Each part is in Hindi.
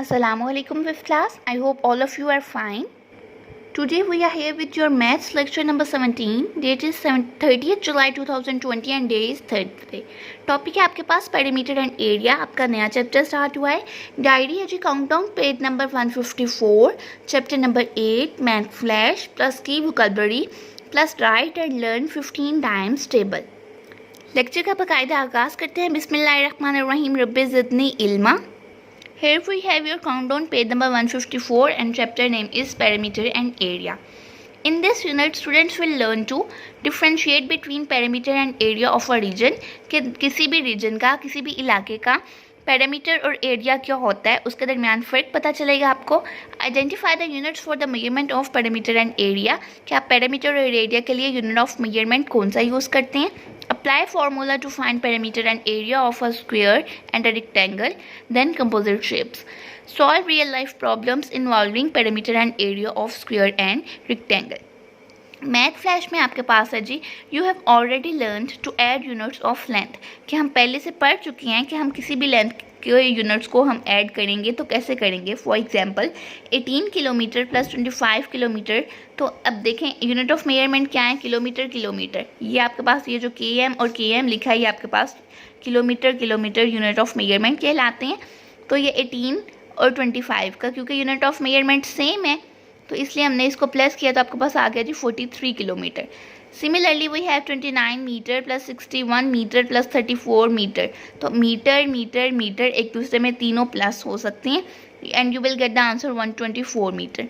Assalamualaikum fifth class. I hope all of you are fine. Today we are here with your maths lecture number 17. Date is 30th July 2020 and day is Thursday. Topic है आपके पास पेरीमीटर एंड एरिया. आपका नया चैप्टर स्टार्ट हुआ है. डायरी है जी countdown page number 154, chapter number 8 math flash plus की vocabulary plus write and learn 15 times table. Lecture का बाकायदा आगाज़ करते हैं. बिस्मिल्लाहिर्रहमानिर्रहीम. Rabbi ज़िदनी इल्मा. Here we have your countdown page number 154 and chapter name is perimeter and area. In this unit, students will learn to differentiate between perimeter and area of a region. कि किसी भी region का, किसी भी इलाके का पैरामीटर और एरिया क्या होता है, उसके दरमियान फ़र्क पता चलेगा आपको. Identify the units for the measurement of parameter and area. कि आप पैरामीटर और एरिया के लिए यूनिट ऑफ मेजरमेंट कौन सा यूज़ करते हैं. Apply formula to find perimeter and area of a square and a rectangle. Then composite shapes. Solve real life problems involving perimeter and area of square and rectangle. Math flash में आपके पास है जी. You have already learned to add units of length. कि हम पहले से पढ़ चुके हैं कि हम किसी भी लेंथ के यूनिट्स को हम ऐड करेंगे तो कैसे करेंगे. For example 18 kilometre plus 25 kilometre. तो अब देखें यूनिट ऑफ मेजरमेंट क्या है, किलोमीटर किलोमीटर. ये आपके पास ये जो km और km लिखा है ये आपके पास kilometre kilometre unit of measurement कहलाते हैं. तो ये 18 और 25 का क्योंकि यूनिट ऑफ मेजरमेंट सेम है तो इसलिए हमने इसको प्लस किया तो आपके पास आ गया जी 43 kilometre. Similarly we have 29 metre plus 61 metre plus 34 metre. तो मीटर मीटर मीटर एक दूसरे में तीनों प्लस हो सकते हैं and you will get the answer 124 metre.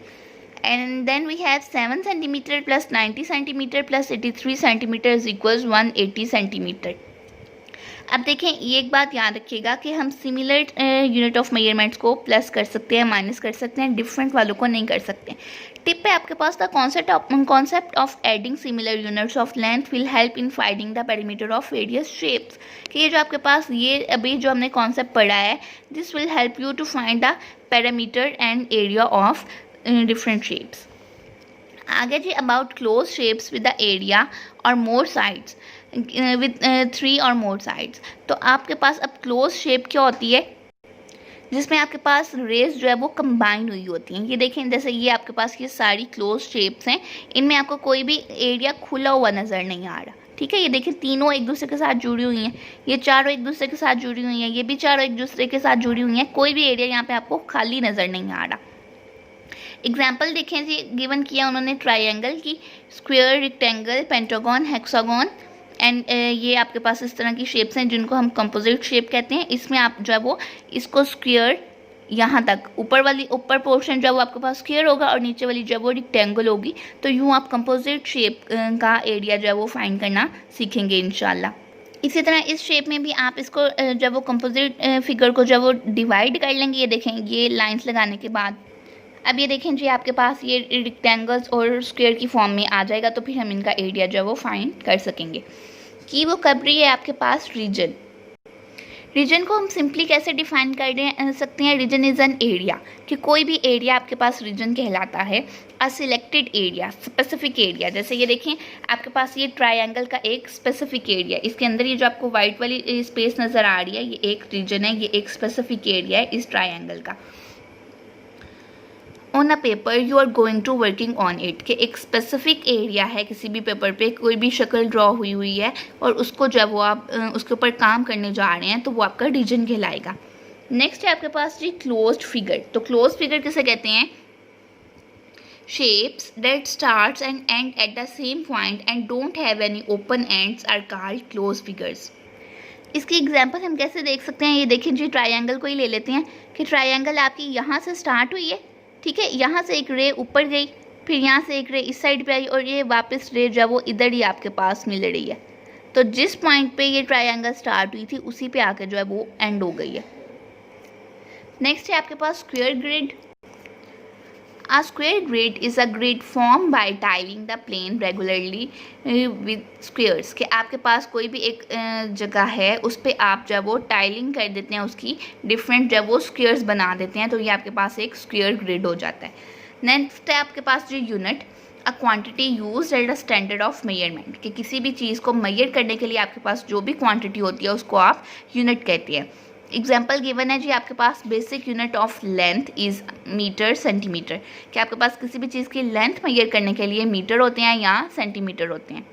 And then we have 7 centimetre plus 90 centimetre plus 83 centimetre is equals 180 centimetre. अब देखें ये एक बात याद रखिएगा कि हम सिमिलर यूनिट ऑफ मेजरमेंट्स को प्लस कर सकते हैं, माइनस कर सकते हैं, डिफरेंट वालों को नहीं कर सकते. टिप है आपके पास the concept of adding similar units of length will help in finding the perimeter of various shapes. कि ये जो आपके पास ये अभी जो हमने कॉन्सेप्ट पढ़ा है this will help you to find the perimeter and area of different shapes. आगे जी about close shapes with the area और मोर साइड्स विद 3 और मोर साइड्स. तो आपके पास अब क्लोज शेप क्या होती है जिसमें आपके पास रेस जो है वो कंबाइन हुई होती हैं. ये देखें जैसे ये आपके पास ये सारी क्लोज शेप्स हैं, इनमें आपको कोई भी एरिया खुला हुआ नज़र नहीं आ रहा. ठीक है, ये देखें तीनों एक दूसरे के साथ जुड़ी हुई हैं, ये चारों एक दूसरे के साथ जुड़ी हुई हैं, ये भी चारों एक दूसरे के साथ जुड़ी हुई हैं. कोई भी एरिया यहाँ पे आपको खाली नज़र नहीं आ रहा. एग्जाम्पल देखें जी गिवन किया उन्होंने ट्राइंगल की, square, rectangle, pentagon, hexagon and ये आपके पास इस तरह की शेप्स हैं जिनको हम कंपोजिट शेप कहते हैं. इसमें आप जो है वो इसको स्क्वायर यहाँ तक ऊपर पोर्शन जो है वो आपके पास स्क्वायर होगा और नीचे वाली जो है वो रेक्टेंगल होगी. तो यूँ आप कंपोजिट शेप का एरिया जो है वो फाइंड करना सीखेंगे इंशाल्लाह. इसी तरह इस शेप में भी आप इसको जब वो कंपोजिट फिगर को जब वो डिवाइड कर लेंगे, ये देखें ये लाइंस लगाने के बाद अब ये देखें जी आपके पास ये रेक्टेंगल्स और स्क्वायर की फॉर्म में आ जाएगा तो फिर हम इनका एरिया जो है वो फाइंड कर सकेंगे. की वो कब्री है आपके पास रीजन. रीजन को हम सिंपली कैसे डिफाइन कर सकते हैं. Region is an area. कि कोई भी एरिया आपके पास रीजन कहलाता है. A selected area, specific area. जैसे ये देखें आपके पास ये ट्रायंगल का एक स्पेसिफिक एरिया, इसके अंदर ये जो आपको वाइट वाली स्पेस नज़र आ रही है ये एक रीजन है, ये एक स्पेसिफिक एरिया है इस ट्रायंगल का. On a paper you are going to working on it. कि एक स्पेसिफिक एरिया है किसी भी पेपर पे, कोई भी शक्ल ड्रॉ हुई हुई है और उसको जब वो आप उसके ऊपर काम करने जा रहे हैं तो वो आपका रीजन कहलाएगा. नेक्स्ट है आपके पास जी क्लोज्ड फिगर. तो क्लोज्ड फिगर किसे कहते हैं. Shapes that starts and end at the same point and don't have any open ends are called closed figures. इसकी एग्जांपल हम कैसे देख सकते हैं. ये देखिए जी ट्रायंगल को ही ले लेते हैं कि ट्रायंगल आपकी यहाँ से स्टार्ट हुई है. ठीक है, यहाँ से एक रे ऊपर गई, फिर यहाँ से एक रे इस साइड पे आई और ये वापस रे जब वो इधर ही आपके पास मिल रही है. तो जिस पॉइंट पे ये ट्रायंगल स्टार्ट हुई थी उसी पे आके जो है वो एंड हो गई है. नेक्स्ट है आपके पास square grid. A square grid is a grid formed by tiling the plane regularly with squares. कि आपके पास कोई भी एक जगह है उस पर आप जब वो टाइलिंग कर देते हैं उसकी डिफरेंट जब वो स्क्वेयर्स बना देते हैं तो ये आपके पास एक स्क्वायर ग्रिड हो जाता है. नेक्स्ट है आपके पास जो unit. A quantity use at a standard of measurement. कि किसी भी चीज़ को मेजर करने के लिए आपके पास जो भी क्वांटिटी होती है उसको आप यूनिट कहते हैं. एग्जाम्पल गिवन है जी आपके पास basic unit of length is metre centimetre, कि आपके पास किसी भी चीज़ की लेंथ मेजर करने के लिए मीटर होते हैं या सेंटीमीटर होते हैं।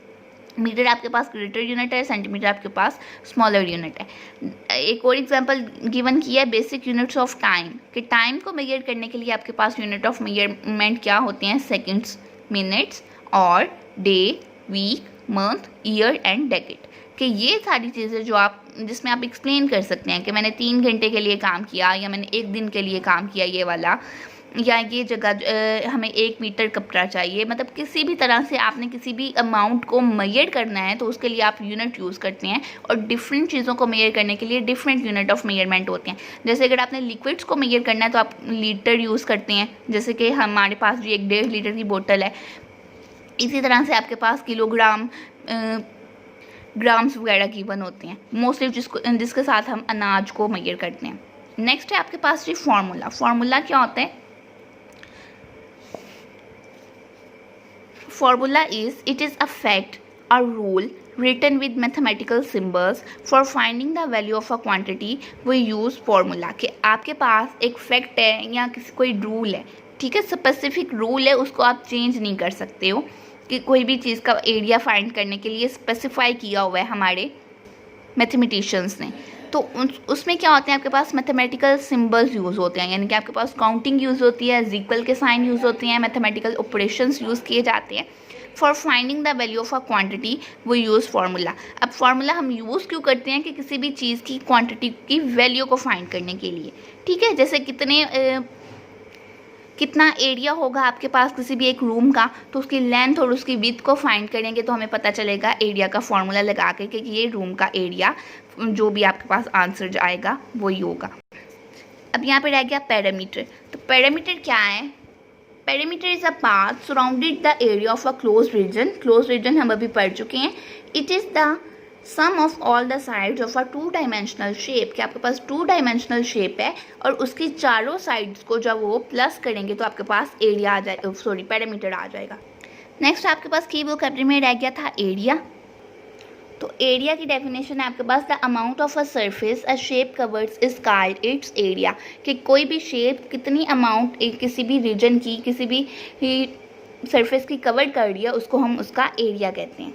मीटर आपके पास ग्रेटर यूनिट है, सेंटीमीटर आपके पास स्मॉलर यूनिट है। एक और एग्जांपल गिवन किया है बेसिक यूनिट्स ऑफ टाइम, कि टाइम को मेजर करने के लिए आपके पास यूनिट ऑफ मेजरमेंट क्या होते हैं, सेकंड्स, मिनट्स और day, week, month, year and decade, कि ये सारी चीज़ें जो आप जिसमें आप एक्सप्लेन कर सकते हैं कि मैंने 3 घंटे के लिए काम किया या मैंने 1 दिन के लिए काम किया ये वाला, या ये जगह हमें 1 मीटर कपड़ा चाहिए। मतलब किसी भी तरह से आपने किसी भी अमाउंट को मेजर करना है तो उसके लिए आप यूनिट यूज़ करते हैं, और डिफरेंट चीज़ों को मेजर करने के लिए डिफरेंट यूनिट ऑफ मेजरमेंट होते हैं। जैसे अगर आपने लिक्विड्स को मेजर करना है तो आप लीटर यूज़ करते हैं, जैसे कि हमारे पास जो 1.5 लीटर की बोतल है। इसी तरह से आपके पास किलोग्राम, ग्राम्स वगैरह गिवन होते हैं मोस्टली, जिसके साथ हम अनाज को मेजर करते हैं। नेक्स्ट है आपके पास ये फार्मूला। फार्मूला क्या होता है? Formula is, it is a fact, a rule written with mathematical symbols for finding the value of a quantity we use formula, कि आपके पास एक फैक्ट है या कोई रूल है, ठीक है, स्पेसिफिक रूल है, उसको आप चेंज नहीं कर सकते हो, कि कोई भी चीज़ का एरिया फाइंड करने के लिए स्पेसिफाई किया हुआ है हमारे मैथमेटिशियंस ने। तो उसमें क्या होते हैं, आपके पास मैथमेटिकल सिंबल्स यूज़ होते हैं, यानी कि आपके पास काउंटिंग यूज़ होती है, इक्वल के साइन यूज़ होते हैं, मैथमेटिकल ऑपरेशंस यूज़ किए जाते हैं। For finding the value of a quantity वो यूज़ फार्मूला। अब फार्मूला हम यूज़ क्यों करते हैं, कि किसी भी चीज़ की क्वांटिटी की वैल्यू को फाइंड करने के लिए, ठीक है। जैसे कितना एरिया होगा आपके पास किसी भी एक रूम का, तो उसकी लेंथ और उसकी विड्थ को फाइंड करेंगे तो हमें पता चलेगा एरिया का फॉर्मूला लगा के कि ये रूम का एरिया, जो भी आपके पास आंसर आएगा वही होगा। अब यहाँ पे रह गया पैरामीटर। तो पैरामीटर क्या है? Parameter is a path surrounded the area of a close region. Close region हम अभी पढ़ चुके हैं। It is the sum of all the sides of a 2 dimensional shape, कि आपके पास 2 डायमेंशनल शेप है और उसकी चारों साइड्स को जब वो प्लस करेंगे तो आपके पास एरिया आ जाए, सॉरी पैरामीटर आ जाएगा। नेक्स्ट आपके पास की वोकैबुलरी में रह गया था एरिया। तो एरिया की डेफिनेशन है आपके पास the amount of a surface a shape covers is called its area, कि कोई भी शेप कितनी अमाउंट किसी भी रीजन की, किसी भी सरफेस की कवर कर रही है, उसको हम उसका एरिया कहते हैं।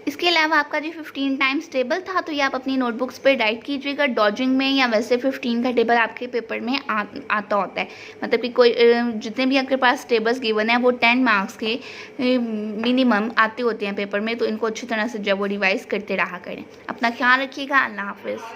इसके अलावा आपका जो 15 टाइम्स टेबल था, तो ये आप अपनी नोटबुक्स पे राइट कीजिएगा डॉजिंग में, या वैसे 15 का टेबल आपके पेपर में आता होता है। मतलब कि कोई जितने भी आपके पास टेबल्स गिवन है वो 10 मार्क्स के मिनिमम आते होते हैं पेपर में, तो इनको अच्छी तरह से जब वो रिवाइज करते रहा करें। अपना ख्याल रखिएगा। अल्लाह हाफिज़।